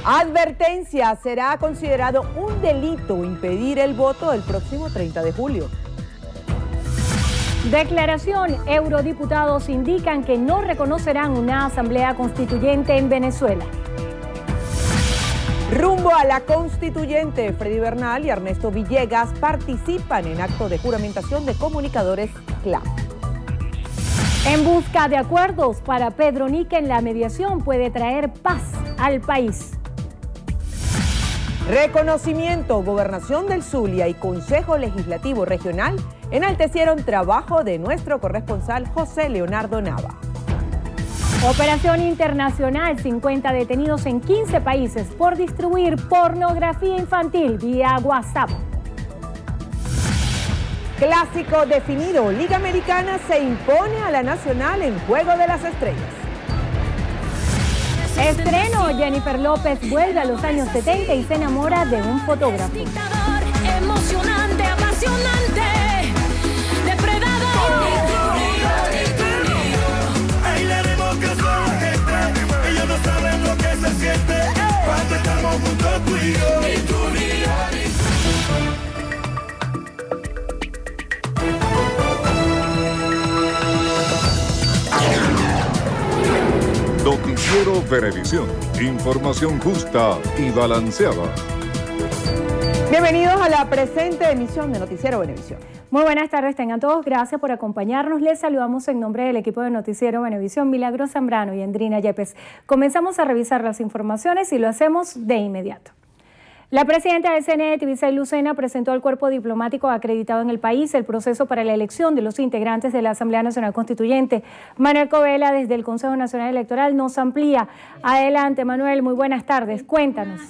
Advertencia: será considerado un delito impedir el voto el próximo 30 de julio. Declaración: eurodiputados indican que no reconocerán una asamblea constituyente en Venezuela. Rumbo a la constituyente, Freddy Bernal y Ernesto Villegas participan en acto de juramentación de comunicadores clave. En busca de acuerdos, para Pedro Niken la mediación puede traer paz al país. Reconocimiento: Gobernación del Zulia y Consejo Legislativo Regional enaltecieron trabajo de nuestro corresponsal José Leonardo Nava. Operación internacional: 50 detenidos en 15 países por distribuir pornografía infantil vía WhatsApp. Clásico definido: Liga Americana se impone a la Nacional en Juego de las Estrellas. Estreno: Jennifer López vuelve a los años 70 y se enamora de un fotógrafo. Emocionante, apasionante, depredador. Ahí le haremos caso a la gente. Ellos no saben lo que se siente cuando estamos juntos tú y yo. Noticiero Venevisión. Información justa y balanceada. Bienvenidos a la presente emisión de Noticiero Venevisión. Muy buenas tardes, tengan todos. Gracias por acompañarnos. Les saludamos en nombre del equipo de Noticiero Venevisión, Milagros Zambrano y Andrina Yepes. Comenzamos a revisar las informaciones y lo hacemos de inmediato. La presidenta del CNE, Tibisay Lucena, presentó al cuerpo diplomático acreditado en el país el proceso para la elección de los integrantes de la Asamblea Nacional Constituyente. Manuel Covela, desde el Consejo Nacional Electoral, nos amplía. Adelante, Manuel, muy buenas tardes, cuéntanos.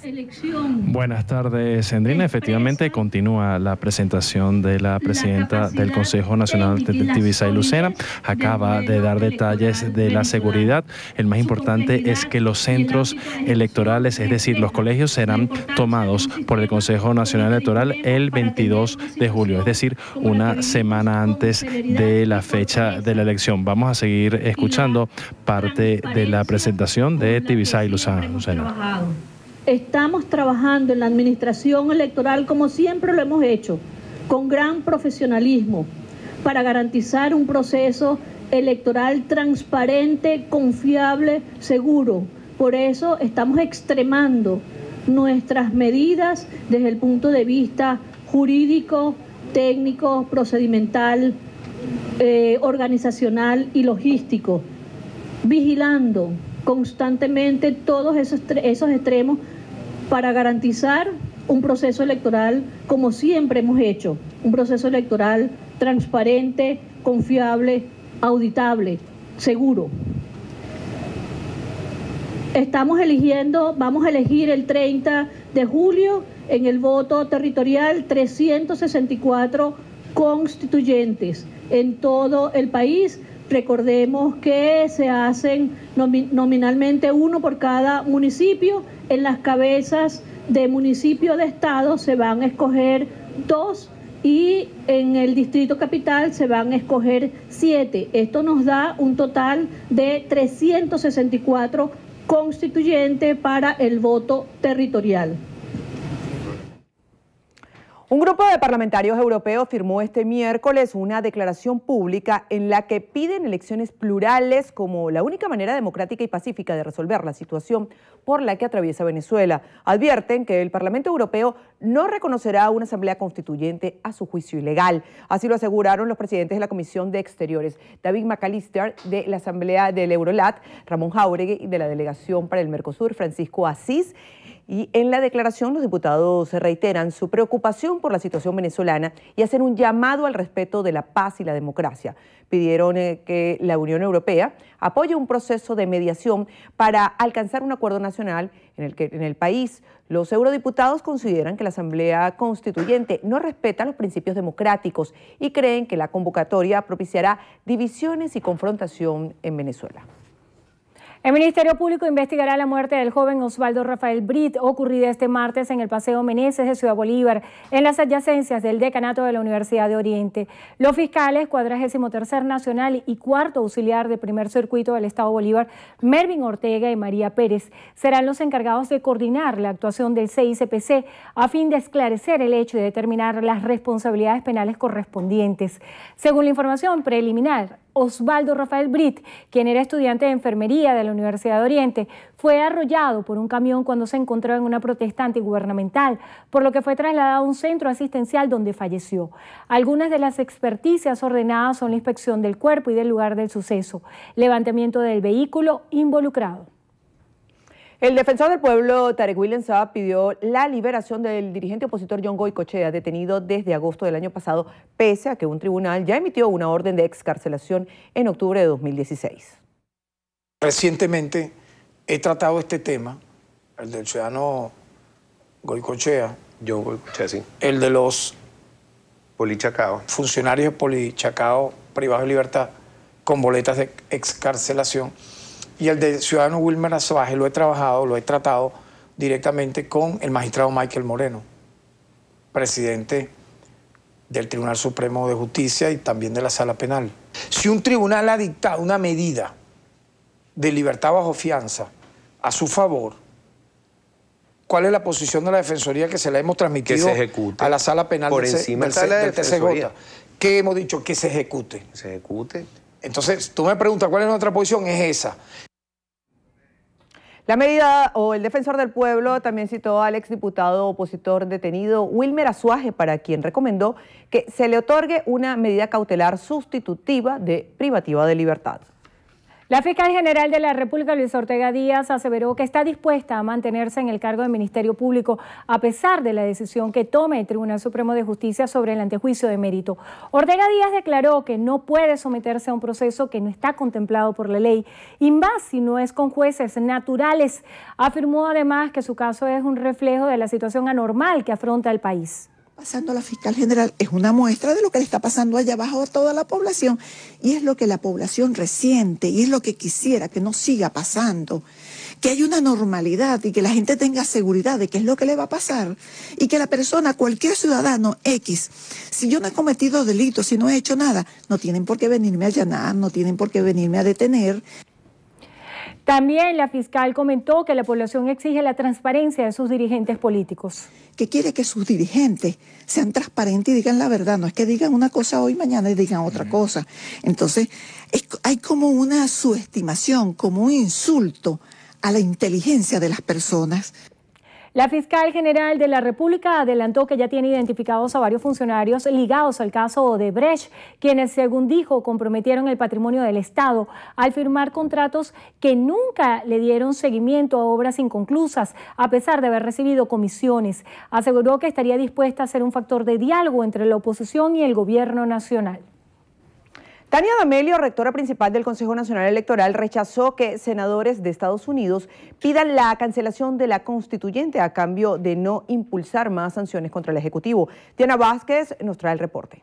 Buenas tardes, Andrina. Efectivamente, continúa la presentación de la presidenta del Consejo Nacional, Tibisay Lucena. Acaba de dar detalles de la seguridad. El más importante es que los centros electorales, es decir, los colegios, serán tomados por el Consejo Nacional Electoral el 22 de julio, es decir, una semana antes de la fecha de la elección. Vamos a seguir escuchando parte de la presentación de Tibisay Lucena. Estamos trabajando en la administración electoral como siempre lo hemos hecho, con gran profesionalismo, para garantizar un proceso electoral transparente, confiable, seguro. Por eso estamos extremando nuestras medidas desde el punto de vista jurídico, técnico, procedimental, organizacional y logístico, vigilando constantemente todos esos extremos para garantizar un proceso electoral como siempre hemos hecho, un proceso electoral transparente, confiable, auditable, seguro. Vamos a elegir el 30 de julio en el voto territorial 364 constituyentes en todo el país. Recordemos que se hacen nominalmente uno por cada municipio. En las cabezas de municipio de estado se van a escoger 2 y en el distrito capital se van a escoger 7. Esto nos da un total de 364 constituyente para el voto territorial. Un grupo de parlamentarios europeos firmó este miércoles una declaración pública en la que piden elecciones plurales como la única manera democrática y pacífica de resolver la situación por la que atraviesa Venezuela. Advierten que el Parlamento Europeo no reconocerá una asamblea constituyente a su juicio ilegal. Así lo aseguraron los presidentes de la Comisión de Exteriores, David McAllister, de la Asamblea del Eurolat, Ramón Jáuregui, y de la Delegación para el Mercosur, Francisco Asís. Y en la declaración los diputados reiteran su preocupación por la situación venezolana y hacen un llamado al respeto de la paz y la democracia. Pidieron que la Unión Europea apoye un proceso de mediación para alcanzar un acuerdo nacional en el que en el país los eurodiputados consideran que la Asamblea Constituyente no respeta los principios democráticos y creen que la convocatoria propiciará divisiones y confrontación en Venezuela. El Ministerio Público investigará la muerte del joven Osvaldo Rafael Brit, ocurrida este martes en el Paseo Meneses de Ciudad Bolívar, en las adyacencias del decanato de la Universidad de Oriente. Los fiscales 43º Nacional y 4º Auxiliar de Primer Circuito del Estado Bolívar, Mervin Ortega y María Pérez, serán los encargados de coordinar la actuación del CICPC a fin de esclarecer el hecho y determinar las responsabilidades penales correspondientes. Según la información preliminar, Osvaldo Rafael Brit, quien era estudiante de enfermería de la Universidad de Oriente, fue arrollado por un camión cuando se encontraba en una protesta antigubernamental, por lo que fue trasladado a un centro asistencial donde falleció. Algunas de las experticias ordenadas son la inspección del cuerpo y del lugar del suceso, levantamiento del vehículo involucrado. El defensor del pueblo, Tarek William Saab, pidió la liberación del dirigente opositor John Goycochea, detenido desde agosto del año pasado, pese a que un tribunal ya emitió una orden de excarcelación en octubre de 2016. Recientemente he tratado este tema, el del ciudadano Goycochea. John Goycochea, sí. El de los Polichacao. Funcionarios Polichacao privados de libertad con boletas de excarcelación. Y el del ciudadano Wilmer Azuaje lo he tratado directamente con el magistrado Michael Moreno, presidente del Tribunal Supremo de Justicia y también de la Sala Penal. Si un tribunal ha dictado una medida de libertad bajo fianza a su favor, ¿cuál es la posición de la Defensoría que se la hemos transmitido que se ejecute a la Sala Penal por del TCJ? ¿Qué hemos dicho? Que se ejecute. Se ejecute. Entonces, tú me preguntas, ¿cuál es nuestra posición? Es esa. La medida, o el defensor del pueblo, también citó al exdiputado opositor detenido Wilmer Azuaje, para quien recomendó que se le otorgue una medida cautelar sustitutiva de privativa de libertad. La fiscal general de la República, Luisa Ortega Díaz, aseveró que está dispuesta a mantenerse en el cargo del Ministerio Público a pesar de la decisión que tome el Tribunal Supremo de Justicia sobre el antejuicio de mérito. Ortega Díaz declaró que no puede someterse a un proceso que no está contemplado por la ley, y más si no es con jueces naturales. Afirmó además que su caso es un reflejo de la situación anormal que afronta el país. Pasando a la fiscal general es una muestra de lo que le está pasando allá abajo a toda la población, y es lo que la población resiente y es lo que quisiera que no siga pasando, que haya una normalidad y que la gente tenga seguridad de qué es lo que le va a pasar, y que la persona, cualquier ciudadano X, si yo no he cometido delitos, si no he hecho nada, no tienen por qué venirme a allanar, no tienen por qué venirme a detener. También la fiscal comentó que la población exige la transparencia de sus dirigentes políticos. Que quiere que sus dirigentes sean transparentes y digan la verdad, no es que digan una cosa hoy, mañana y digan otra cosa. Entonces, hay como una subestimación, como un insulto a la inteligencia de las personas. La fiscal general de la República adelantó que ya tiene identificados a varios funcionarios ligados al caso Odebrecht, quienes, según dijo, comprometieron el patrimonio del Estado al firmar contratos que nunca le dieron seguimiento a obras inconclusas, a pesar de haber recibido comisiones. Aseguró que estaría dispuesta a ser un factor de diálogo entre la oposición y el gobierno nacional. Tania D'Amelio, rectora principal del Consejo Nacional Electoral, rechazó que senadores de Estados Unidos pidan la cancelación de la constituyente a cambio de no impulsar más sanciones contra el Ejecutivo. Diana Vázquez nos trae el reporte.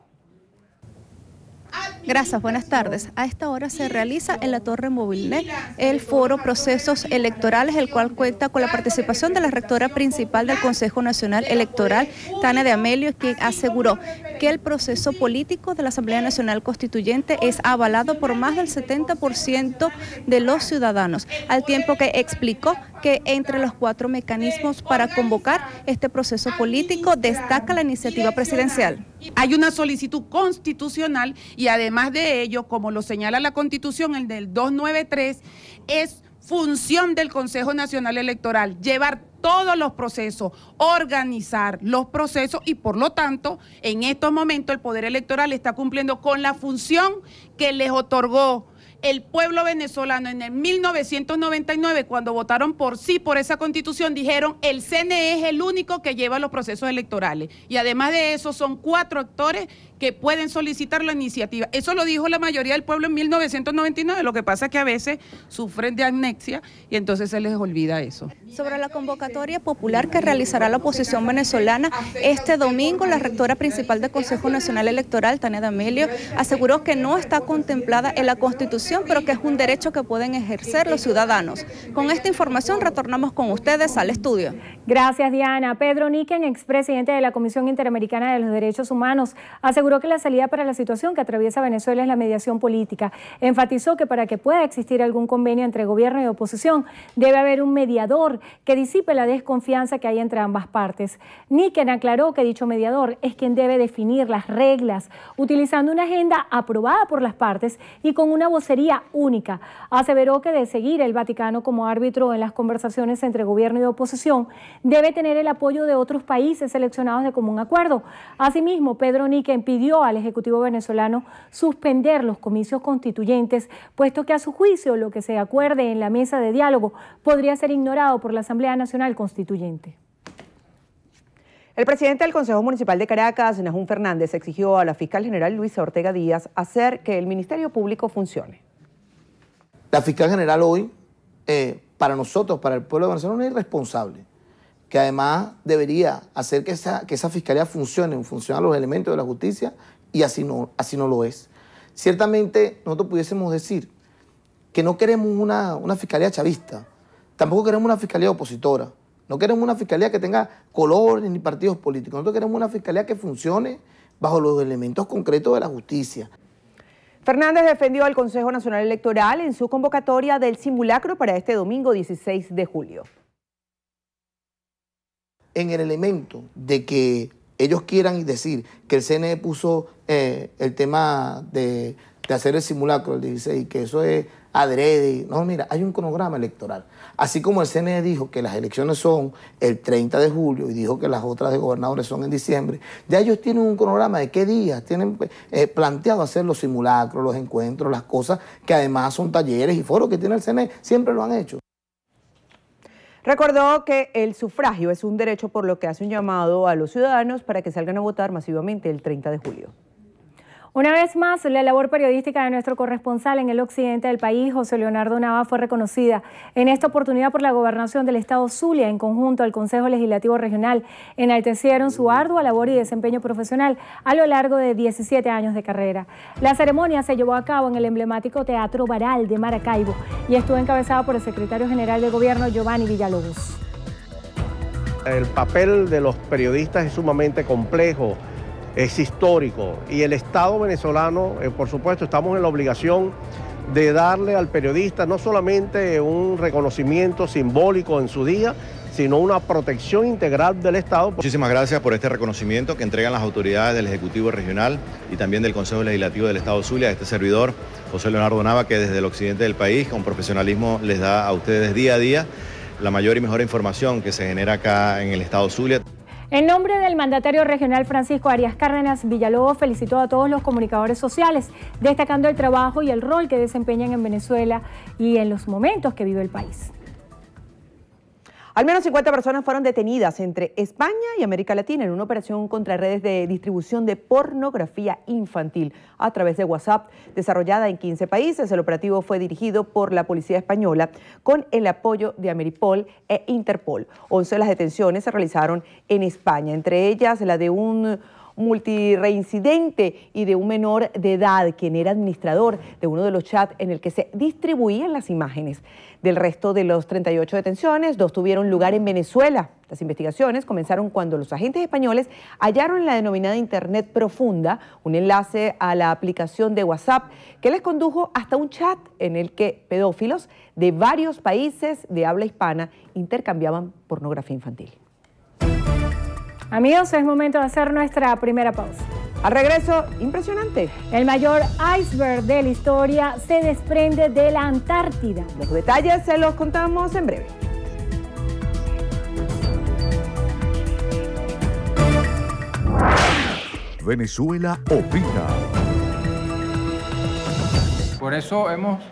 Gracias, buenas tardes. A esta hora se realiza en la Torre Movilnet el foro Procesos Electorales, el cual cuenta con la participación de la rectora principal del Consejo Nacional Electoral, Tania D'Amelio, quien aseguró que el proceso político de la Asamblea Nacional Constituyente es avalado por más del 70% de los ciudadanos, al tiempo que explicó que entre los 4 mecanismos para convocar este proceso político destaca la iniciativa presidencial. Hay una solicitud constitucional y además de ello, como lo señala la Constitución, el del 293, es función del Consejo Nacional Electoral llevar todos los procesos, organizar los procesos y por lo tanto, en estos momentos el Poder Electoral está cumpliendo con la función que les otorgó el pueblo venezolano en el 1999, cuando votaron por sí por esa Constitución, dijeron el CNE es el único que lleva los procesos electorales. Y además de eso son 4 actores que pueden solicitar la iniciativa. Eso lo dijo la mayoría del pueblo en 1999, lo que pasa es que a veces sufren de amnesia y entonces se les olvida eso. Sobre la convocatoria popular que realizará la oposición venezolana este domingo, la rectora principal del Consejo Nacional Electoral, Tania D'Amelio, aseguró que no está contemplada en la Constitución Constitución, pero que es un derecho que pueden ejercer los ciudadanos. Con esta información retornamos con ustedes al estudio. Gracias, Diana. Pedro Niken, expresidente de la Comisión Interamericana de los Derechos Humanos, aseguró que la salida para la situación que atraviesa Venezuela es la mediación política. Enfatizó que para que pueda existir algún convenio entre gobierno y oposición, debe haber un mediador que disipe la desconfianza que hay entre ambas partes. Niken aclaró que dicho mediador es quien debe definir las reglas, utilizando una agenda aprobada por las partes y con una vocería única. Aseveró que de seguir el Vaticano como árbitro en las conversaciones entre gobierno y oposición, debe tener el apoyo de otros países seleccionados de común acuerdo. Asimismo, Pedro Niken pidió al Ejecutivo venezolano suspender los comicios constituyentes, puesto que a su juicio lo que se acuerde en la mesa de diálogo podría ser ignorado por la Asamblea Nacional Constituyente. El presidente del Consejo Municipal de Caracas, Nahum Fernández, exigió a la fiscal general Luisa Ortega Díaz hacer que el Ministerio Público funcione. La fiscal general hoy, para nosotros, para el pueblo de Venezuela, es una irresponsable, que además debería hacer que esa fiscalía funcione, funcionan los elementos de la justicia, y así no lo es. Ciertamente nosotros pudiésemos decir que no queremos una fiscalía chavista, tampoco queremos una fiscalía opositora, no queremos una fiscalía que tenga colores ni partidos políticos, nosotros queremos una fiscalía que funcione bajo los elementos concretos de la justicia. Fernández defendió al Consejo Nacional Electoral en su convocatoria del simulacro para este domingo 16 de julio. En el elemento de que ellos quieran decir que el CNE puso el tema de hacer el simulacro el 16 y que eso es adrede. No, mira, hay un cronograma electoral. Así como el CNE dijo que las elecciones son el 30 de julio y dijo que las otras de gobernadores son en diciembre, ya ellos tienen un cronograma de qué días tienen planteado hacer los simulacros, los encuentros, las cosas que además son talleres y foros que tiene el CNE, siempre lo han hecho. Recordó que el sufragio es un derecho, por lo que hace un llamado a los ciudadanos para que salgan a votar masivamente el 30 de julio. Una vez más, la labor periodística de nuestro corresponsal en el occidente del país, José Leonardo Nava, fue reconocida en esta oportunidad por la Gobernación del Estado Zulia, en conjunto al Consejo Legislativo Regional. Enaltecieron su ardua labor y desempeño profesional a lo largo de 17 años de carrera. La ceremonia se llevó a cabo en el emblemático Teatro Baral de Maracaibo y estuvo encabezada por el secretario general de Gobierno, Giovanni Villalobos. El papel de los periodistas es sumamente complejo, es histórico, y el Estado venezolano, por supuesto, estamos en la obligación de darle al periodista no solamente un reconocimiento simbólico en su día, sino una protección integral del Estado. Muchísimas gracias por este reconocimiento que entregan las autoridades del Ejecutivo Regional y también del Consejo Legislativo del Estado Zulia, a este servidor, José Leonardo Nava, que desde el occidente del país, con profesionalismo, les da a ustedes día a día la mayor y mejor información que se genera acá en el Estado Zulia. En nombre del mandatario regional Francisco Arias Cárdenas, Villalobos felicitó a todos los comunicadores sociales, destacando el trabajo y el rol que desempeñan en Venezuela y en los momentos que vive el país. Al menos 50 personas fueron detenidas entre España y América Latina en una operación contra redes de distribución de pornografía infantil a través de WhatsApp, desarrollada en 15 países. El operativo fue dirigido por la Policía Española con el apoyo de Ameripol e Interpol. 11 de las detenciones se realizaron en España, entre ellas la de un multireincidente y de un menor de edad, quien era administrador de uno de los chats en el que se distribuían las imágenes. Del resto de los 38 detenciones, 2 tuvieron lugar en Venezuela. Las investigaciones comenzaron cuando los agentes españoles hallaron la denominada Internet Profunda, un enlace a la aplicación de WhatsApp que les condujo hasta un chat en el que pedófilos de varios países de habla hispana intercambiaban pornografía infantil. Amigos, es momento de hacer nuestra primera pausa. Al regreso, impresionante. El mayor iceberg de la historia se desprende de la Antártida. Los detalles se los contamos en breve. Venezuela opina. Por eso hemos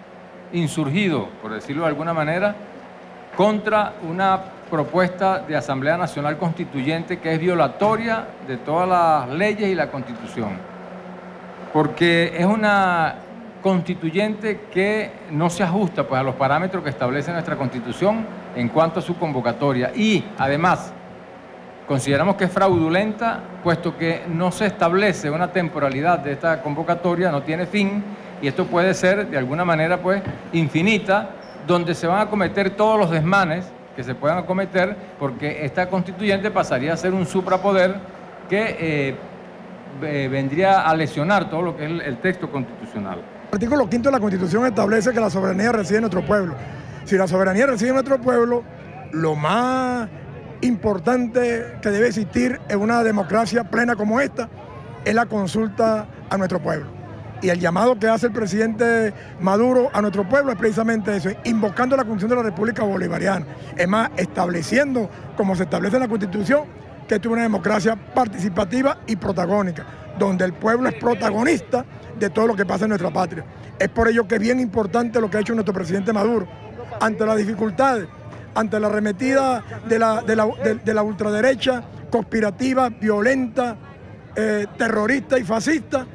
insurgido, por decirlo de alguna manera, contra una propuesta de Asamblea Nacional Constituyente que es violatoria de todas las leyes y la Constitución. Porque es una constituyente que no se ajusta pues, a los parámetros que establece nuestra Constitución en cuanto a su convocatoria. Y, además, consideramos que es fraudulenta, puesto que no se establece una temporalidad de esta convocatoria, no tiene fin, y esto puede ser de alguna manera pues infinita, donde se van a cometer todos los desmanes que se puedan acometer, porque esta constituyente pasaría a ser un suprapoder que vendría a lesionar todo lo que es el texto constitucional. El artículo 5 de la Constitución establece que la soberanía reside en nuestro pueblo. Si la soberanía reside en nuestro pueblo, lo más importante que debe existir en una democracia plena como esta es la consulta a nuestro pueblo. Y el llamado que hace el presidente Maduro a nuestro pueblo es precisamente eso, invocando la Constitución de la República Bolivariana. Es más, estableciendo, como se establece en la Constitución, que esto es una democracia participativa y protagónica, donde el pueblo es protagonista de todo lo que pasa en nuestra patria. Es por ello que es bien importante lo que ha hecho nuestro presidente Maduro. Ante las dificultades, ante la arremetida de la ultraderecha conspirativa, violenta, terrorista y fascista,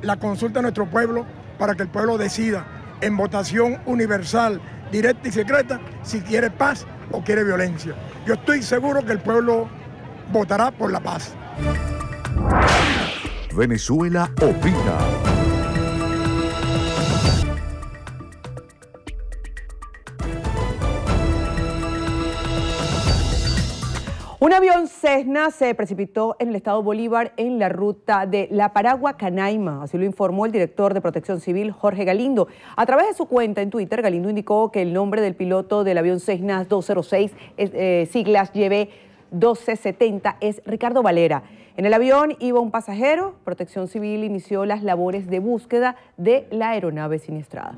la consulta a nuestro pueblo para que el pueblo decida en votación universal, directa y secreta si quiere paz o quiere violencia. Yo estoy seguro que el pueblo votará por la paz. Venezuela opina. Un avión Cessna se precipitó en el estado Bolívar en la ruta de La Paragua-Canaima, así lo informó el director de Protección Civil, Jorge Galindo. A través de su cuenta en Twitter, Galindo indicó que el nombre del piloto del avión Cessna 206, siglas YB 1270, es Ricardo Valera. En el avión iba un pasajero. Protección Civil inició las labores de búsqueda de la aeronave siniestrada.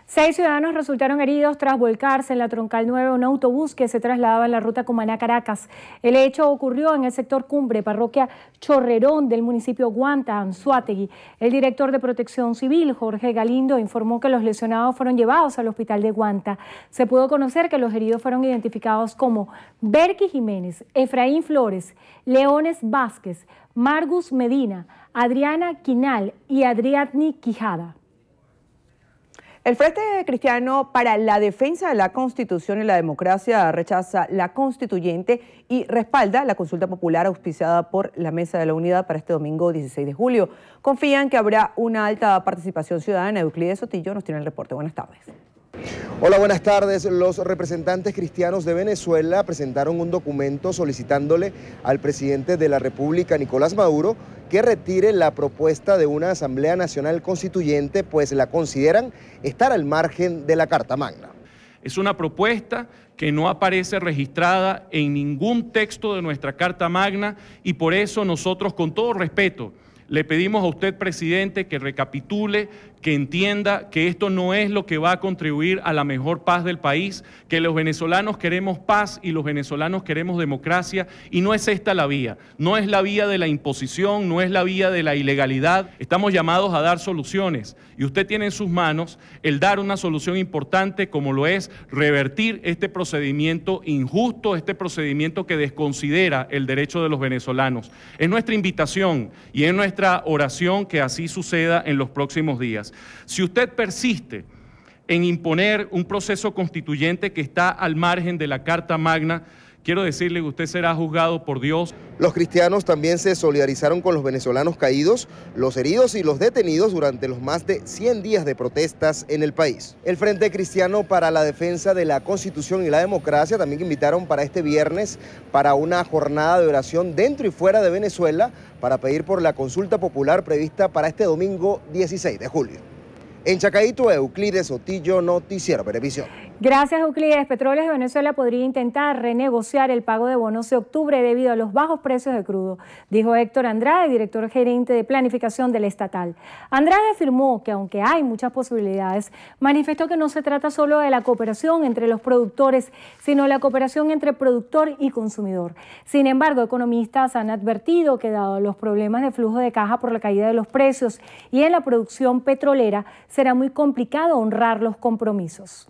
6 ciudadanos resultaron heridos tras volcarse en la Troncal 9 un autobús que se trasladaba en la ruta Cumaná-Caracas. El hecho ocurrió en el sector Cumbre, parroquia Chorrerón del municipio Guanta, Anzoátegui. El director de Protección Civil, Jorge Galindo, informó que los lesionados fueron llevados al hospital de Guanta. Se pudo conocer que los heridos fueron identificados como Berky Jiménez, Efraín Flores, Leones Vázquez, Margus Medina, Adriana Quinal y Adriatni Quijada. El Frente Cristiano para la Defensa de la Constitución y la Democracia rechaza la constituyente y respalda la consulta popular auspiciada por la Mesa de la Unidad para este domingo 16 de julio. Confían que habrá una alta participación ciudadana. Euclides Sotillo nos tiene el reporte. Buenas tardes. Hola, buenas tardes. Los representantes cristianos de Venezuela presentaron un documento solicitándole al presidente de la República, Nicolás Maduro, que retire la propuesta de una Asamblea Nacional Constituyente, pues la consideran estar al margen de la Carta Magna. Es una propuesta que no aparece registrada en ningún texto de nuestra Carta Magna y por eso nosotros, con todo respeto, le pedimos a usted, presidente, que recapitule, que entienda que esto no es lo que va a contribuir a la mejor paz del país, que los venezolanos queremos paz y los venezolanos queremos democracia y no es esta la vía. No es la vía de la imposición, no es la vía de la ilegalidad. Estamos llamados a dar soluciones y usted tiene en sus manos el dar una solución importante como lo es revertir este procedimiento injusto, este procedimiento que desconsidera el derecho de los venezolanos. Es nuestra invitación y es nuestra oración que así suceda en los próximos días. Si usted persiste en imponer un proceso constituyente que está al margen de la Carta Magna, quiero decirle que usted será juzgado por Dios. Los cristianos también se solidarizaron con los venezolanos caídos, los heridos y los detenidos durante los más de 100 días de protestas en el país. El Frente Cristiano para la Defensa de la Constitución y la Democracia también invitaron para este viernes para una jornada de oración dentro y fuera de Venezuela para pedir por la consulta popular prevista para este domingo 16 de julio. En Chacaito, Euclides Sotillo, Noticiero Venevisión. Gracias, Euclides. Petróleos de Venezuela podría intentar renegociar el pago de bonos de octubre debido a los bajos precios de crudo, dijo Héctor Andrade, director gerente de planificación del estatal. Andrade afirmó que aunque hay muchas posibilidades, manifestó que no se trata solo de la cooperación entre los productores, sino la cooperación entre productor y consumidor. Sin embargo, economistas han advertido que dado los problemas de flujo de caja por la caída de los precios y en la producción petrolera, será muy complicado honrar los compromisos.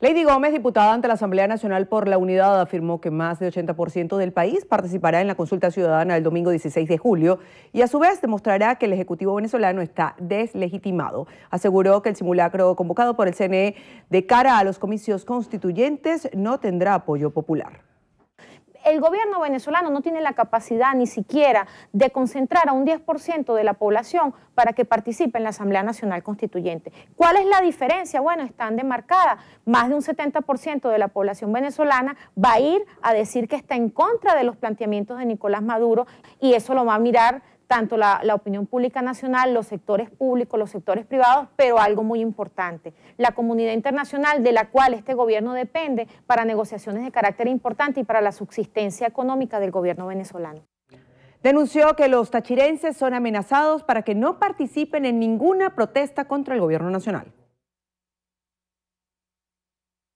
Lady Gómez, diputada ante la Asamblea Nacional por la Unidad, afirmó que más del 80% del país participará en la consulta ciudadana el domingo 16 de julio y a su vez demostrará que el Ejecutivo venezolano está deslegitimado. Aseguró que el simulacro convocado por el CNE de cara a los comicios constituyentes no tendrá apoyo popular. El gobierno venezolano no tiene la capacidad ni siquiera de concentrar a un 10% de la población para que participe en la Asamblea Nacional Constituyente. ¿Cuál es la diferencia? Bueno, están demarcadas. Más de un 70% de la población venezolana va a ir a decir que está en contra de los planteamientos de Nicolás Maduro, y eso lo va a mirar tanto la opinión pública nacional, los sectores públicos, los sectores privados, pero algo muy importante, la comunidad internacional de la cual este gobierno depende para negociaciones de carácter importante y para la subsistencia económica del gobierno venezolano. Denunció que los tachirenses son amenazados para que no participen en ninguna protesta contra el gobierno nacional.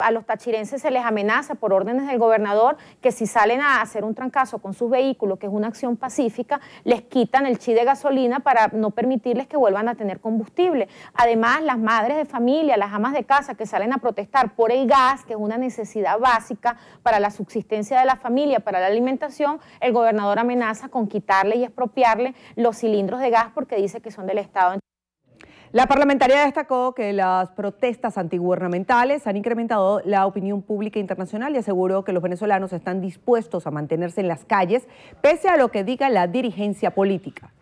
A los tachirenses se les amenaza por órdenes del gobernador que si salen a hacer un trancazo con sus vehículos, que es una acción pacífica, les quitan el chi de gasolina para no permitirles que vuelvan a tener combustible. Además, las madres de familia, las amas de casa que salen a protestar por el gas, que es una necesidad básica para la subsistencia de la familia, para la alimentación, el gobernador amenaza con quitarle y expropiarle los cilindros de gas porque dice que son del Estado. La parlamentaria destacó que las protestas antigubernamentales han incrementado la opinión pública internacional y aseguró que los venezolanos están dispuestos a mantenerse en las calles pese a lo que diga la dirigencia política.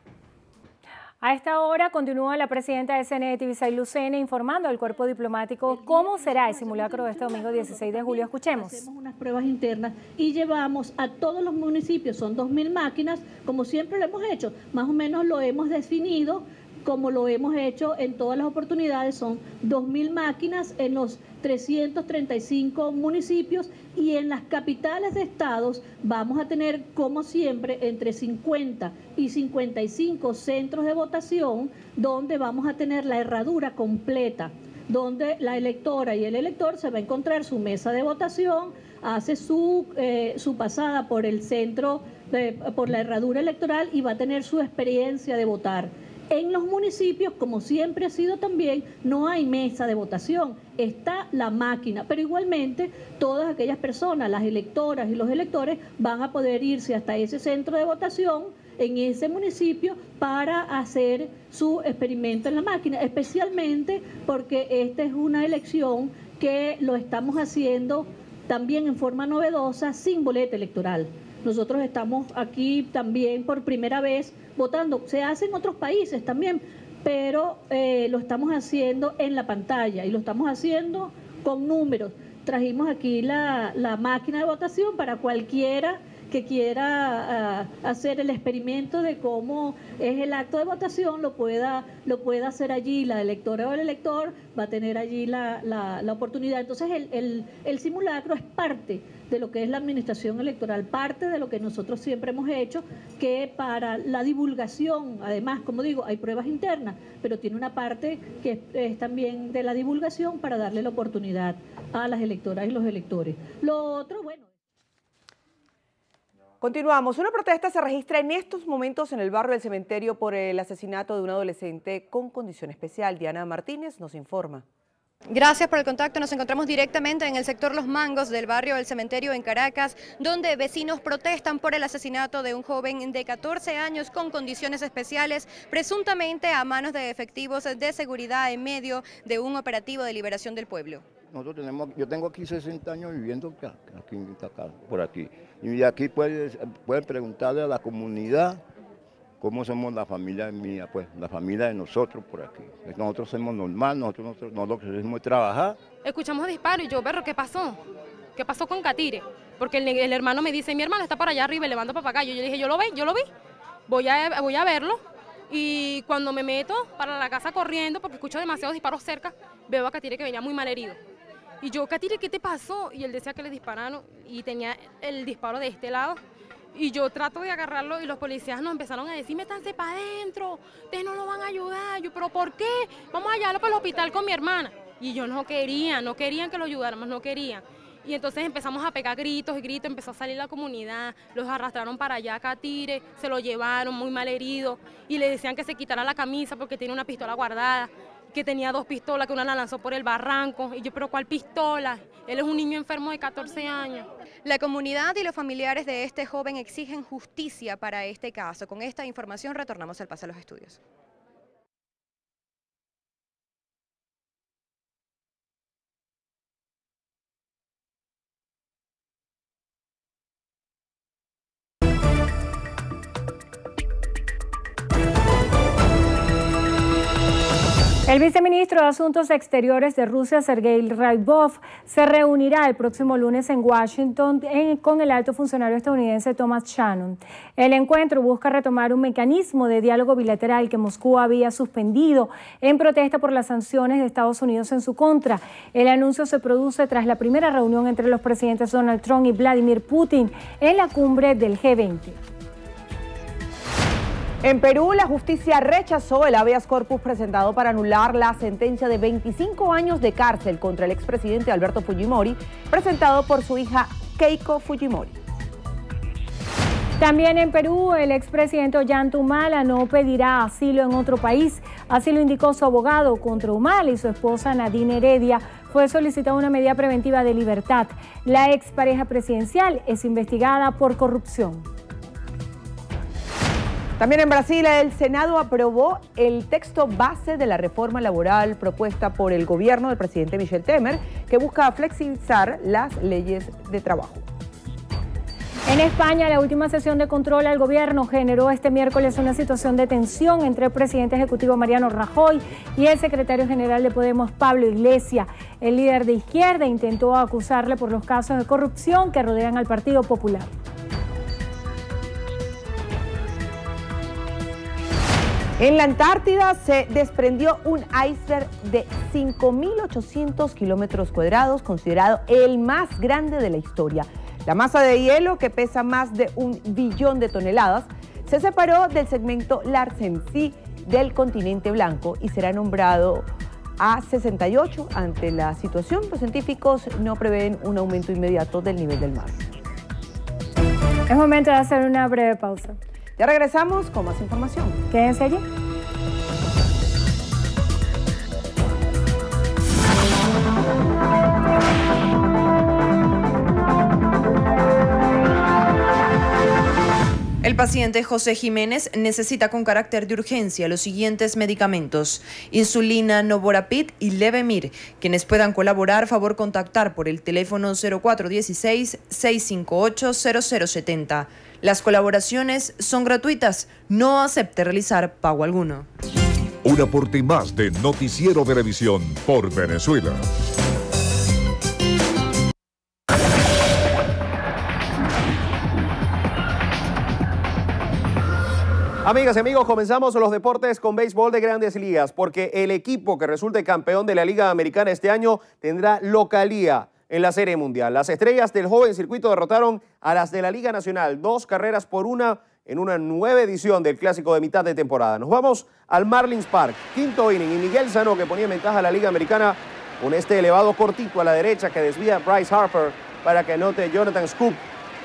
A esta hora continúa la presidenta de CNE, Tibisay Lucena, informando al cuerpo diplomático cómo será el simulacro de este domingo 16 de julio. Escuchemos. Hacemos unas pruebas internas y llevamos a todos los municipios, son 2.000 máquinas, como siempre lo hemos hecho, más o menos lo hemos definido, como lo hemos hecho en todas las oportunidades, son 2.000 máquinas en los 335 municipios, y en las capitales de estados vamos a tener, como siempre, entre 50 y 55 centros de votación, donde vamos a tener la herradura completa, donde la electora y el elector se va a encontrar su mesa de votación, hace su pasada por el centro, por la herradura electoral, y va a tener su experiencia de votar. En los municipios, como siempre ha sido también, no hay mesa de votación, está la máquina, pero igualmente todas aquellas personas, las electoras y los electores, van a poder irse hasta ese centro de votación en ese municipio para hacer su experimento en la máquina, especialmente porque esta es una elección que lo estamos haciendo también en forma novedosa, sin boleta electoral. Nosotros estamos aquí también por primera vez votando. Se hace en otros países también, pero lo estamos haciendo en la pantalla y lo estamos haciendo con números. Trajimos aquí la máquina de votación para cualquiera que quiera hacer el experimento de cómo es el acto de votación, lo pueda hacer allí. La electora o el elector va a tener allí la oportunidad. Entonces el simulacro es parte de lo que es la administración electoral, parte de lo que nosotros siempre hemos hecho, que para la divulgación, además, como digo, hay pruebas internas, pero tiene una parte que es también de la divulgación para darle la oportunidad a las electoras y los electores. Lo otro, bueno... Continuamos. Una protesta se registra en estos momentos en el barrio del Cementerio por el asesinato de un adolescente con condición especial. Diana Martínez nos informa. Gracias por el contacto. Nos encontramos directamente en el sector Los Mangos del barrio del Cementerio en Caracas, donde vecinos protestan por el asesinato de un joven de 14 años con condiciones especiales, presuntamente a manos de efectivos de seguridad en medio de un operativo de liberación del pueblo. Yo tengo aquí 60 años viviendo acá, por aquí. Y aquí pueden preguntarle a la comunidad cómo somos la familia mía, pues la familia de nosotros por aquí. Nosotros somos normal, nosotros lo que hacemos es trabajar. Escuchamos disparos y yo, perro, ¿qué pasó? ¿Qué pasó con Catire? Porque el hermano me dice, mi hermano está para allá arriba y le mando papagayo. Yo le dije, yo lo vi, voy a verlo. Y cuando me meto para la casa corriendo, porque escucho demasiados disparos cerca, veo a Catire que venía muy mal herido. Y yo, Catire, ¿qué te pasó? Y él decía que le dispararon y tenía el disparo de este lado. Y yo trato de agarrarlo y los policías nos empezaron a decir, métanse para adentro, ustedes no lo van a ayudar. Yo, ¿pero por qué? Vamos a llevarlo para el hospital con mi hermana. Y ellos no querían que lo ayudáramos, no querían. Y entonces empezamos a pegar gritos y gritos, empezó a salir la comunidad, los arrastraron para allá a Catire, se lo llevaron muy mal herido y le decían que se quitara la camisa porque tiene una pistola guardada, que tenía 2 pistolas, que una la lanzó por el barranco. Y yo, ¿pero cuál pistola? Él es un niño enfermo de 14 años. La comunidad y los familiares de este joven exigen justicia para este caso. Con esta información retornamos al Paso a los Estudios. El viceministro de Asuntos Exteriores de Rusia, Sergei Ryabkov, se reunirá el próximo lunes en Washington con el alto funcionario estadounidense Thomas Shannon. El encuentro busca retomar un mecanismo de diálogo bilateral que Moscú había suspendido en protesta por las sanciones de Estados Unidos en su contra. El anuncio se produce tras la primera reunión entre los presidentes Donald Trump y Vladimir Putin en la cumbre del G20. En Perú, la justicia rechazó el habeas corpus presentado para anular la sentencia de 25 años de cárcel contra el expresidente Alberto Fujimori, presentado por su hija Keiko Fujimori. También en Perú, el expresidente Ollanta Humala no pedirá asilo en otro país. Así lo indicó su abogado. Contra Humala y su esposa Nadine Heredia fue solicitada una medida preventiva de libertad. La expareja presidencial es investigada por corrupción. También en Brasil, el Senado aprobó el texto base de la reforma laboral propuesta por el gobierno del presidente Michel Temer, que busca flexibilizar las leyes de trabajo. En España, la última sesión de control al gobierno generó este miércoles una situación de tensión entre el presidente ejecutivo Mariano Rajoy y el secretario general de Podemos, Pablo Iglesias. El líder de izquierda intentó acusarle por los casos de corrupción que rodean al Partido Popular. En la Antártida se desprendió un iceberg de 5.800 kilómetros cuadrados, considerado el más grande de la historia. La masa de hielo, que pesa más de 1 billón de toneladas, se separó del segmento Larsen C del continente blanco y será nombrado A68. Ante la situación, los científicos no prevén un aumento inmediato del nivel del mar. Es momento de hacer una breve pausa. Ya regresamos con más información. Quédense allí. El paciente José Jiménez necesita con carácter de urgencia los siguientes medicamentos: insulina Novorapid y Levemir. Quienes puedan colaborar, favor contactar por el teléfono 0416-658-0070. Las colaboraciones son gratuitas, no acepte realizar pago alguno. Un aporte más de Noticiero Venevisión por Venezuela. Amigas y amigos, comenzamos los deportes con béisbol de Grandes Ligas, porque el equipo que resulte campeón de la Liga Americana este año tendrá localía en la Serie Mundial. Las estrellas del joven circuito derrotaron a las de la Liga Nacional 2-1 en una nueva edición del Clásico de mitad de temporada. Nos vamos al Marlins Park, quinto inning, y Miguel Sano, que ponía en ventaja a la Liga Americana con este elevado cortito a la derecha que desvía Bryce Harper para que anote Jonathan Scoop.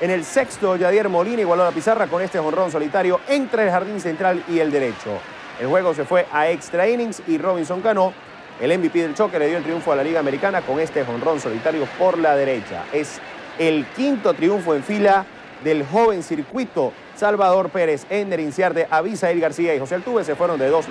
En el sexto, Yadier Molina igualó la pizarra con este jonrón solitario entre el jardín central y el derecho. El juego se fue a extra innings y Robinson Cano, el MVP del choque, le dio el triunfo a la Liga Americana con este jonrón solitario por la derecha. Es el quinto triunfo en fila del joven circuito. Salvador Pérez, Ender Inciarte, Abisaíl García y José Altuve se fueron de 2-0.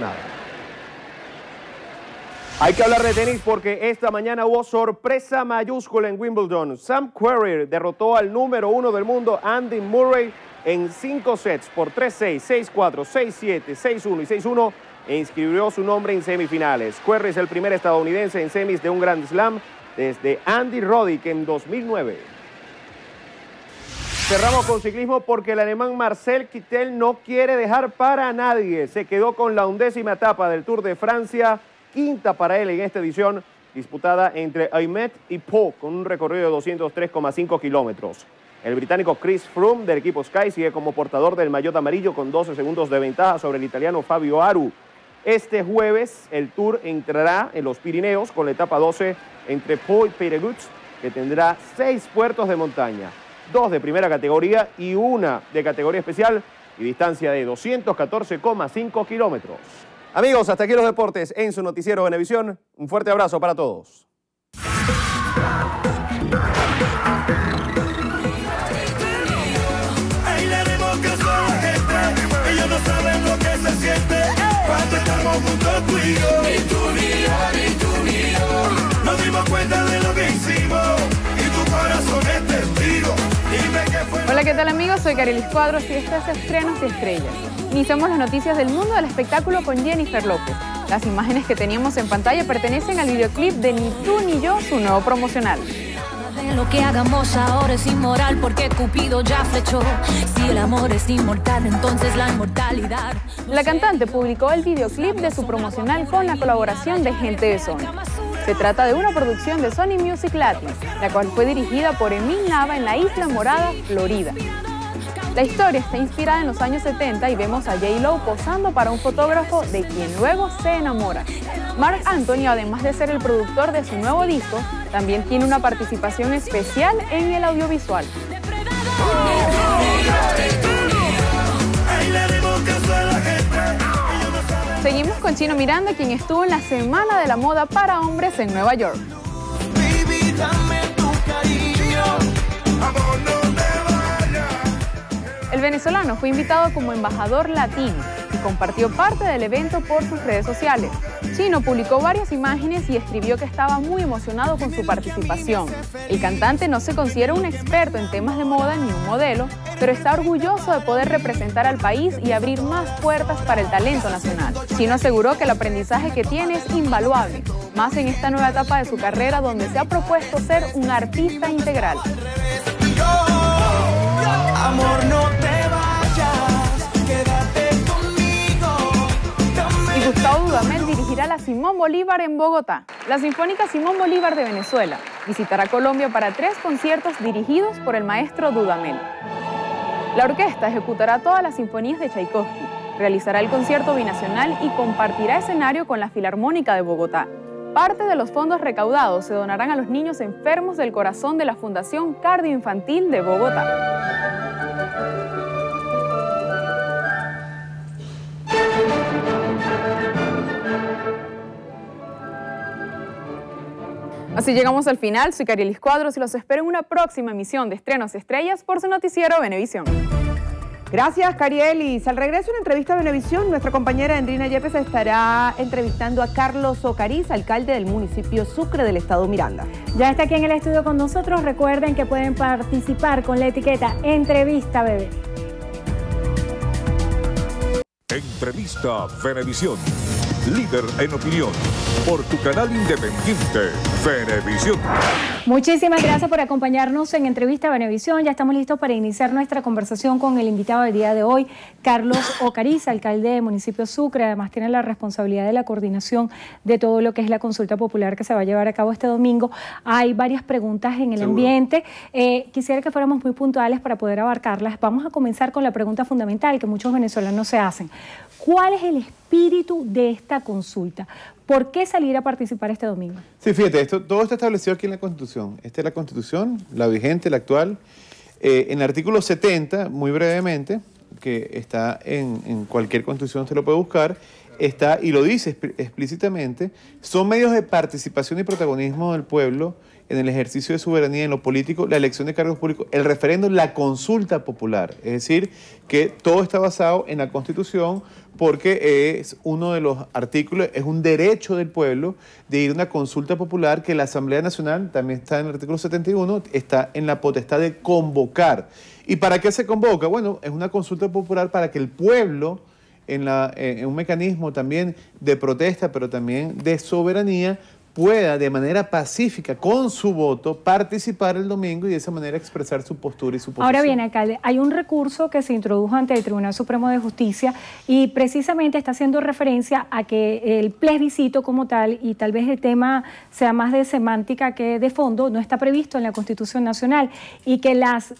Hay que hablar de tenis porque esta mañana hubo sorpresa mayúscula en Wimbledon. Sam Querrey derrotó al número 1 del mundo, Andy Murray, en 5 sets por 3-6, 6-4, 6-7, 6-1 y 6-1 e inscribió su nombre en semifinales. Querrey es el primer estadounidense en semis de un Grand Slam desde Andy Roddick en 2009. Cerramos con ciclismo porque el alemán Marcel Kittel no quiere dejar para nadie. Se quedó con la 11ª etapa del Tour de Francia, quinta para él en esta edición, disputada entre Aymet y Pau, con un recorrido de 203,5 kilómetros. El británico Chris Froome del equipo Sky sigue como portador del maillot amarillo con 12 segundos de ventaja sobre el italiano Fabio Aru. Este jueves el Tour entrará en los Pirineos con la etapa 12 entre Pau y Peyreguts, que tendrá 6 puertos de montaña, 2 de primera categoría y 1 de categoría especial, y distancia de 214,5 kilómetros. Amigos, hasta aquí los deportes en su noticiero Venevisión. Un fuerte abrazo para todos. Ahí le dimos caso a la gente, ellos no saben lo que se siente cuando estamos juntos tú y yo. Ni tú ni yo, ni tú ni yo. Nos dimos cuenta de lo que hicimos y tu corazón es testigo. Dime qué fue. Hola, ¿qué tal amigos? Soy Carelis Cuadros y esto es Estrenos y Estrellas. Iniciamos las noticias del mundo del espectáculo con Jennifer López. Las imágenes que teníamos en pantalla pertenecen al videoclip de Ni tú ni yo, su nuevo promocional. Lo que hagamos ahora es inmoral porque Cupido ya flechó. Si el amor es inmortal, entonces la inmortalidad. La cantante publicó el videoclip de su promocional con la colaboración de gente de Sony. Se trata de una producción de Sony Music Latin, la cual fue dirigida por Emil Nava en la Isla Morada, Florida. La historia está inspirada en los años 70 y vemos a J-Lo posando para un fotógrafo de quien luego se enamora. Marc Anthony, además de ser el productor de su nuevo disco, también tiene una participación especial en el audiovisual. Seguimos con Chino Miranda, quien estuvo en la Semana de la Moda para Hombres en Nueva York. El venezolano fue invitado como embajador latino y compartió parte del evento por sus redes sociales. Chino publicó varias imágenes y escribió que estaba muy emocionado con su participación. El cantante no se considera un experto en temas de moda ni un modelo, pero está orgulloso de poder representar al país y abrir más puertas para el talento nacional. Chino aseguró que el aprendizaje que tiene es invaluable, más en esta nueva etapa de su carrera donde se ha propuesto ser un artista integral. Amor, no te vayas, quédate conmigo. Y Gustavo Dudamel dirigirá la Simón Bolívar en Bogotá. La Sinfónica Simón Bolívar de Venezuela visitará Colombia para 3 conciertos dirigidos por el maestro Dudamel. La orquesta ejecutará todas las sinfonías de Tchaikovsky, realizará el concierto binacional y compartirá escenario con la Filarmónica de Bogotá. Parte de los fondos recaudados se donarán a los niños enfermos del corazón de la Fundación Cardioinfantil de Bogotá. Así llegamos al final. Soy Karielis Cuadros y los espero en una próxima emisión de Estrenos Estrellas por su noticiero Venevisión. Gracias, Karielis. Al regreso de una entrevista a Venevisión, nuestra compañera Endrina Yepes estará entrevistando a Carlos Ocariz, alcalde del municipio Sucre del estado Miranda. Ya está aquí en el estudio con nosotros. Recuerden que pueden participar con la etiqueta Entrevista Bebé. Entrevista Venevisión. Líder en opinión. Por tu canal independiente, Venevisión. Muchísimas gracias por acompañarnos en Entrevista Venevisión. Ya estamos listos para iniciar nuestra conversación con el invitado del día de hoy, Carlos Ocariz, alcalde del municipio Sucre. Además tiene la responsabilidad de la coordinación de todo lo que es la consulta popular que se va a llevar a cabo este domingo. Hay varias preguntas en el ambiente. Quisiera que fuéramos muy puntuales para poder abarcarlas. Vamos a comenzar con la pregunta fundamental que muchos venezolanos se hacen. ¿Cuál es el espíritu de esta consulta? ¿Por qué salir a participar este domingo? Sí, fíjate, todo está establecido aquí en la Constitución. Esta es la Constitución, la vigente, la actual. En el artículo 70, muy brevemente, que está en cualquier Constitución, se lo puede buscar, está, y lo dice explícitamente, son medios de participación y protagonismo del pueblo en el ejercicio de soberanía en lo político, la elección de cargos públicos, el referendo, la consulta popular. Es decir, que todo está basado en la Constitución porque es uno de los artículos, es un derecho del pueblo de ir a una consulta popular que la Asamblea Nacional, también está en el artículo 71, está en la potestad de convocar. ¿Y para qué se convoca? Bueno, es una consulta popular para que el pueblo, en un mecanismo también de protesta, pero también de soberanía, pueda de manera pacífica, con su voto, participar el domingo y de esa manera expresar su postura y su posición. Ahora bien, alcalde, hay un recurso que se introdujo ante el Tribunal Supremo de Justicia y precisamente está haciendo referencia a que el plebiscito como tal, y tal vez el tema sea más de semántica que de fondo, no está previsto en la Constitución Nacional y que las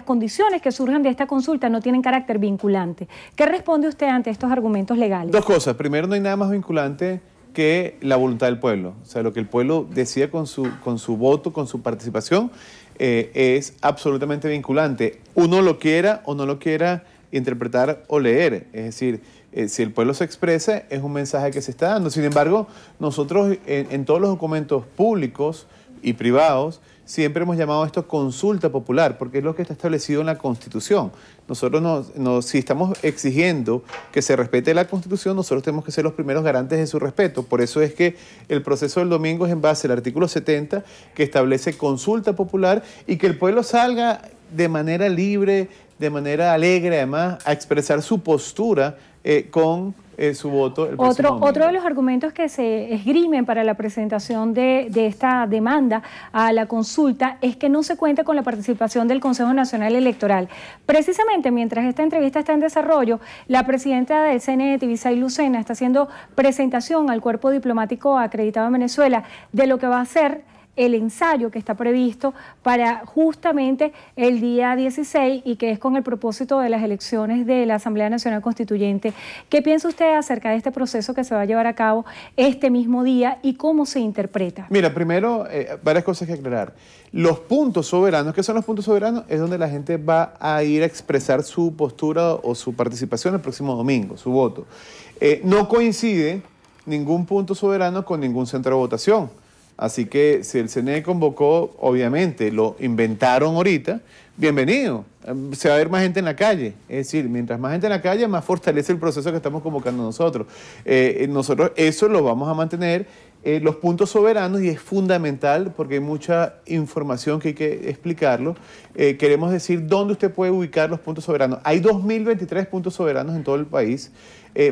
condiciones que surjan de esta consulta no tienen carácter vinculante. ¿Qué responde usted ante estos argumentos legales? Dos cosas. Primero, no hay nada más vinculante que la voluntad del pueblo. O sea, lo que el pueblo decida con su voto, con su participación, es absolutamente vinculante. Uno lo quiera o no lo quiera interpretar o leer. Es decir, si el pueblo se expresa, es un mensaje que se está dando. Sin embargo, nosotros en todos los documentos públicos y privados, siempre hemos llamado esto consulta popular, porque es lo que está establecido en la Constitución. Nosotros, si estamos exigiendo que se respete la Constitución, nosotros tenemos que ser los primeros garantes de su respeto. Por eso es que el proceso del domingo es en base al artículo 70, que establece consulta popular y que el pueblo salga de manera libre, de manera alegre, además, a expresar su postura con su voto el próximo domingo. Otro de los argumentos que se esgrimen para la presentación de esta demanda a la consulta es que no se cuenta con la participación del Consejo Nacional Electoral. Precisamente mientras esta entrevista está en desarrollo, la presidenta del CNE, Tibisay Lucena, está haciendo presentación al cuerpo diplomático acreditado en Venezuela de lo que va a ser el ensayo que está previsto para justamente el día 16 y que es con el propósito de las elecciones de la Asamblea Nacional Constituyente. ¿Qué piensa usted acerca de este proceso que se va a llevar a cabo este mismo día y cómo se interpreta? Mira, primero, varias cosas que aclarar. Los puntos soberanos, ¿qué son los puntos soberanos? Es donde la gente va a ir a expresar su postura o su participación el próximo domingo, su voto. No coincide ningún punto soberano con ningún centro de votación. Así que si el CNE convocó, obviamente lo inventaron ahorita, bienvenido. Se va a ver más gente en la calle. Es decir, mientras más gente en la calle, más fortalece el proceso que estamos convocando nosotros. Nosotros eso lo vamos a mantener. Los puntos soberanos, y es fundamental porque hay mucha información que hay que explicarlo. Queremos decir dónde usted puede ubicar los puntos soberanos. Hay 2.023 puntos soberanos en todo el país,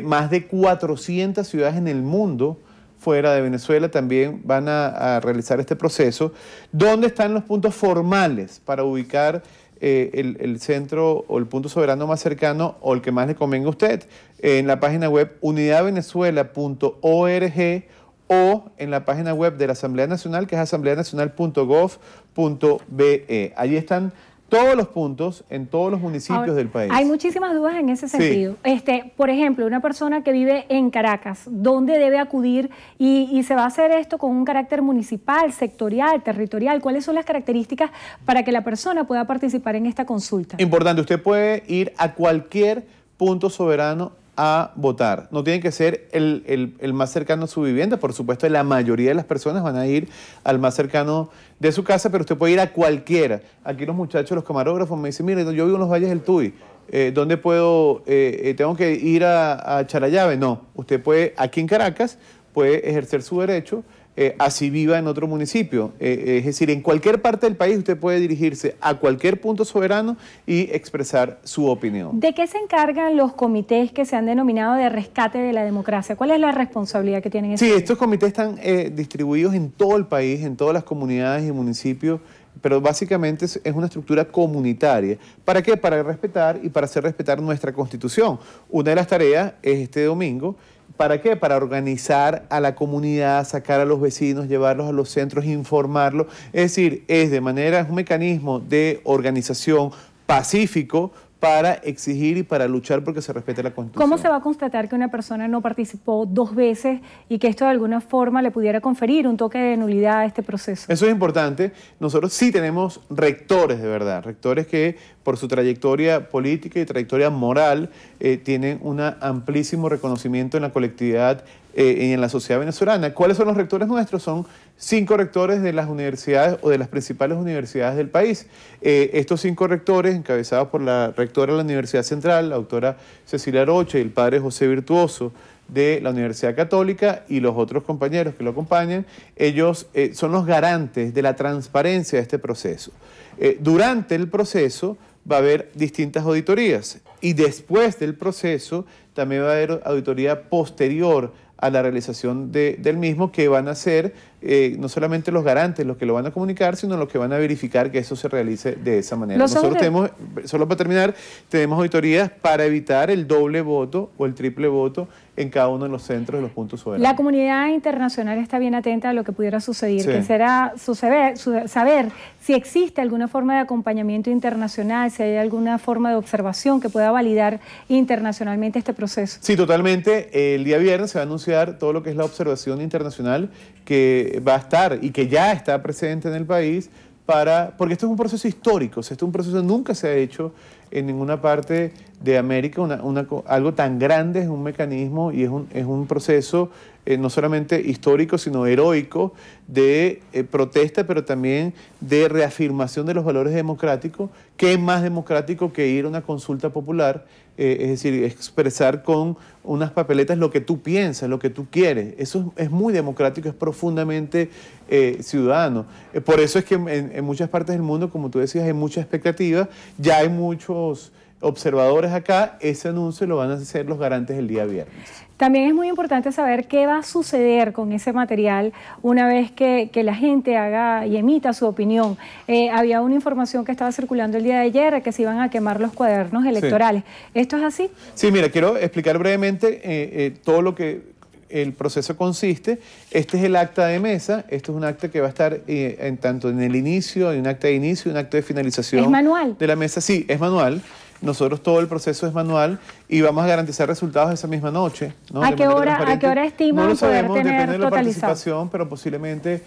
más de 400 ciudades en el mundo fuera de Venezuela también van a realizar este proceso. ¿Dónde están los puntos formales para ubicar el centro o el punto soberano más cercano o el que más le convenga a usted? En la página web unidadvenezuela.org o en la página web de la Asamblea Nacional, que es asambleanacional.gov.be. Allí están todos los puntos en todos los municipios del país. Hay muchísimas dudas en ese sentido. Sí. Por ejemplo, una persona que vive en Caracas, ¿dónde debe acudir? Y se va a hacer esto con un carácter municipal, sectorial, territorial. ¿Cuáles son las características para que la persona pueda participar en esta consulta? Importante, usted puede ir a cualquier punto soberano a votar. No tiene que ser el más cercano a su vivienda. Por supuesto, la mayoría de las personas van a ir al más cercano de su casa, pero usted puede ir a cualquiera. Aquí los muchachos, los camarógrafos me dicen, mire, yo vivo en los Valles del Tuy. ¿Dónde puedo? ¿Tengo que ir a Charallave? No. Usted puede, aquí en Caracas, puede ejercer su derecho, así viva en otro municipio. Es decir, en cualquier parte del país usted puede dirigirse a cualquier punto soberano y expresar su opinión. ¿De qué se encargan los comités que se han denominado de rescate de la democracia? ¿Cuál es la responsabilidad que tienen? Sí, estos comités están distribuidos en todo el país, en todas las comunidades y municipios, pero básicamente es una estructura comunitaria. ¿Para qué? Para respetar y para hacer respetar nuestra Constitución. Una de las tareas es este domingo. ¿Para qué? Para organizar a la comunidad, sacar a los vecinos, llevarlos a los centros, informarlos. Es decir, es un mecanismo de organización pacífico para exigir y para luchar porque se respete la Constitución. ¿Cómo se va a constatar que una persona no participó 2 veces y que esto de alguna forma le pudiera conferir un toque de nulidad a este proceso? Eso es importante. Nosotros sí tenemos rectores de verdad, rectores que por su trayectoria política y trayectoria moral tienen un amplísimo reconocimiento en la colectividad y en la sociedad venezolana. ¿Cuáles son los rectores nuestros? Son 5 rectores de las universidades o de las principales universidades del país. Estos 5 rectores, encabezados por la rectora de la Universidad Central, la doctora Cecilia Rocha, y el padre José Virtuoso de la Universidad Católica, y los otros compañeros que lo acompañan, ellos son los garantes de la transparencia de este proceso. Durante el proceso va a haber distintas auditorías y después del proceso también va a haber auditoría posterior a la realización del mismo, que van a ser no solamente los garantes los que lo van a comunicar, sino los que van a verificar que eso se realice de esa manera. Nosotros tenemos, solo para terminar, tenemos auditorías para evitar el doble voto o el triple voto en cada uno de los centros de los puntos soberanos. La comunidad internacional está bien atenta a lo que pudiera suceder, que será saber si existe alguna forma de acompañamiento internacional, si hay alguna forma de observación que pueda validar internacionalmente este proceso. Sí, totalmente. El día viernes se va a anunciar todo lo que es la observación internacional que va a estar y que ya está presente en el país, porque esto es un proceso histórico, esto es un proceso que nunca se ha hecho en ninguna parte de América, algo tan grande, es un mecanismo y es un proceso no solamente histórico, sino heroico, de protesta, pero también de reafirmación de los valores democráticos. ¿Qué es más democrático que ir a una consulta popular? Es decir, expresar con unas papeletas lo que tú piensas, lo que tú quieres. Eso es muy democrático, es profundamente ciudadano. Por eso es que en muchas partes del mundo, como tú decías, hay mucha expectativa. Ya hay muchos observadores acá, ese anuncio lo van a hacer los garantes el día viernes. También es muy importante saber qué va a suceder con ese material una vez que la gente haga y emita su opinión. Había una información que estaba circulando el día de ayer de que se iban a quemar los cuadernos electorales. Sí. ¿Esto es así? Sí, mira, quiero explicar brevemente todo lo que el proceso consiste. Este es el acta de mesa. Esto es un acta que va a estar tanto en el inicio, hay un acta de inicio y un acta de finalización. ¿Es manual? De la mesa. Sí, es manual. Nosotros todo el proceso es manual y vamos a garantizar resultados esa misma noche, ¿no? ¿A qué hora estiman no lo poder sabemos, tener depende de la totalizado? Participación, pero posiblemente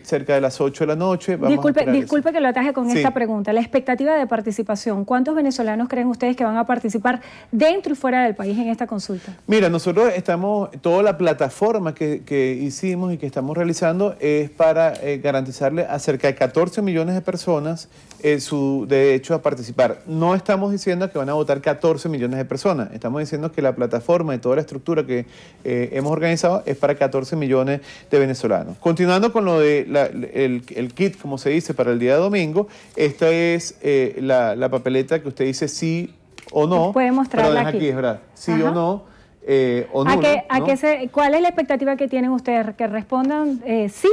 cerca de las 8 de la noche. Disculpe que lo ataje con esta pregunta. La expectativa de participación, ¿cuántos venezolanos creen ustedes que van a participar dentro y fuera del país en esta consulta? Mira, nosotros toda la plataforma que hicimos y que estamos realizando es para garantizarle a cerca de 14 millones de personas su derecho a participar. No estamos diciendo que van a votar 14 millones de personas, estamos diciendo que la plataforma y toda la estructura que hemos organizado es para 14 millones de venezolanos. Continuando con lo de el kit, como se dice, para el día de domingo, esta es la papeleta que usted dice sí o no. Puede mostrarla aquí. Es verdad, sí o no. O nulo, ¿no? ¿Cuál es la expectativa que tienen ustedes? ¿Que respondan sí?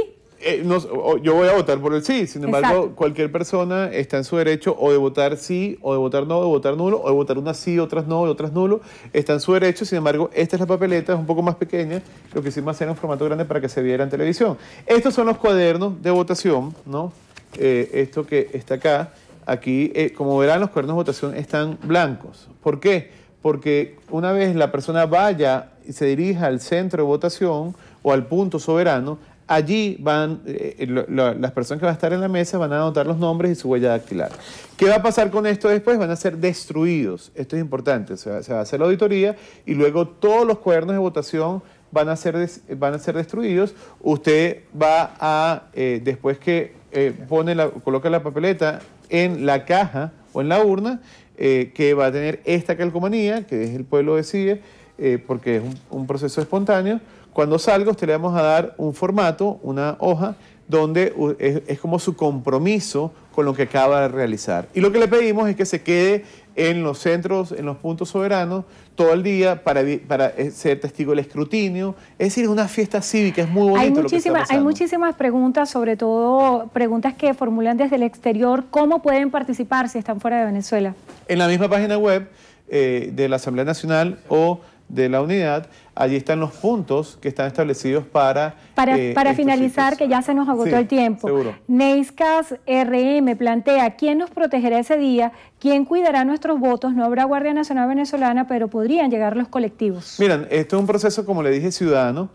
Yo voy a votar por el sí, sin embargo, cualquier persona está en su derecho o de votar sí, o de votar no, o de votar nulo, o de votar unas sí, otras no, y otras nulo. Está en su derecho, sin embargo, esta es la papeleta, es un poco más pequeña, lo que hicimos hacer en un formato grande para que se viera en televisión. Estos son los cuadernos de votación, ¿no? Esto que está acá, aquí, como verán, los cuadernos de votación están blancos. ¿Por qué? Porque una vez la persona vaya y se dirija al centro de votación o al punto soberano, allí van, las personas que van a estar en la mesa van a anotar los nombres y su huella dactilar. ¿Qué va a pasar con esto después? Van a ser destruidos. Esto es importante. Se va a hacer la auditoría y luego todos los cuadernos de votación van a ser destruidos. Usted va a, después que coloca la papeleta en la caja o en la urna, que va a tener esta calcomanía, que es el pueblo decide, porque es un proceso espontáneo. Cuando salga, usted le vamos a dar un formato, una hoja, donde es como su compromiso con lo que acaba de realizar. Y lo que le pedimos es que se quede en los centros, en los puntos soberanos, todo el día para ser testigo del escrutinio. Es decir, es una fiesta cívica, es muy bonito lo que está pasando. Hay muchísimas preguntas, sobre todo preguntas que formulan desde el exterior. ¿Cómo pueden participar si están fuera de Venezuela? En la misma página web de la Asamblea Nacional o de la unidad, allí están los puntos que están establecidos para finalizar, que ya se nos agotó el tiempo. Seguro. Neiscas RM plantea: ¿quién nos protegerá ese día? ¿Quién cuidará nuestros votos? No habrá Guardia Nacional Venezolana, pero podrían llegar los colectivos. Miren, esto es un proceso, como le dije, ciudadano.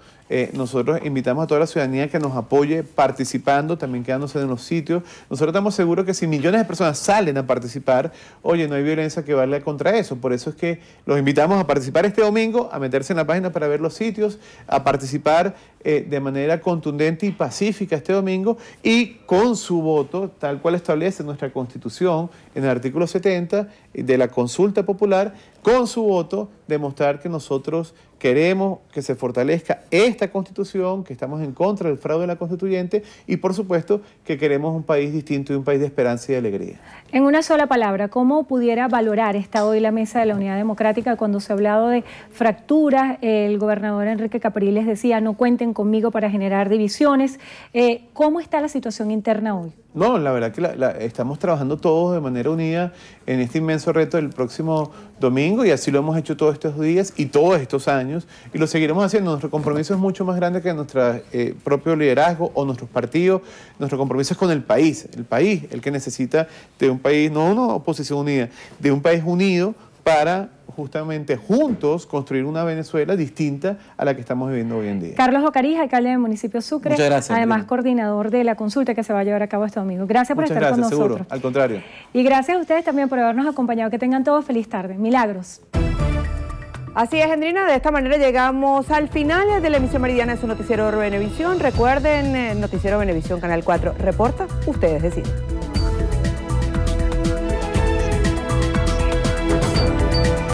Nosotros invitamos a toda la ciudadanía que nos apoye participando, también quedándose en los sitios. Nosotros estamos seguros que si millones de personas salen a participar, oye, no hay violencia que valga contra eso. Por eso es que los invitamos a participar este domingo, a meterse en la página para ver los sitios, a participar de manera contundente y pacífica este domingo, y con su voto, tal cual establece nuestra Constitución en el artículo 70 de la consulta popular, con su voto demostrar que nosotros queremos que se fortalezca esta Constitución, que estamos en contra del fraude de la Constituyente y, por supuesto, que queremos un país distinto y un país de esperanza y de alegría. En una sola palabra, ¿cómo pudiera valorar esta hoy la Mesa de la Unidad Democrática cuando se ha hablado de fracturas? El gobernador Enrique Capriles decía: no cuenten conmigo para generar divisiones. ¿Cómo está la situación interna hoy? No, la verdad que estamos trabajando todos de manera unida en este inmenso reto del próximo domingo, y así lo hemos hecho todos estos días y todos estos años, y lo seguiremos haciendo. Nuestro compromiso es mucho más grande que nuestro propio liderazgo o nuestros partidos. Nuestro compromiso es con el país, el que necesita de un país, no una oposición unida, de un país unido para justamente juntos construir una Venezuela distinta a la que estamos viviendo hoy en día. Carlos Ocarija, alcalde del municipio Sucre, muchas gracias, además Andrea, coordinador de la consulta que se va a llevar a cabo este domingo. Gracias por estar con nosotros. Seguro, al contrario. Y gracias a ustedes también por habernos acompañado. Que tengan todos feliz tarde. Milagros. Así es, Endrina, de esta manera llegamos al final de la emisión meridiana de su noticiero Venevisión. Recuerden, noticiero Venevisión, Canal 4 reporta, ustedes deciden.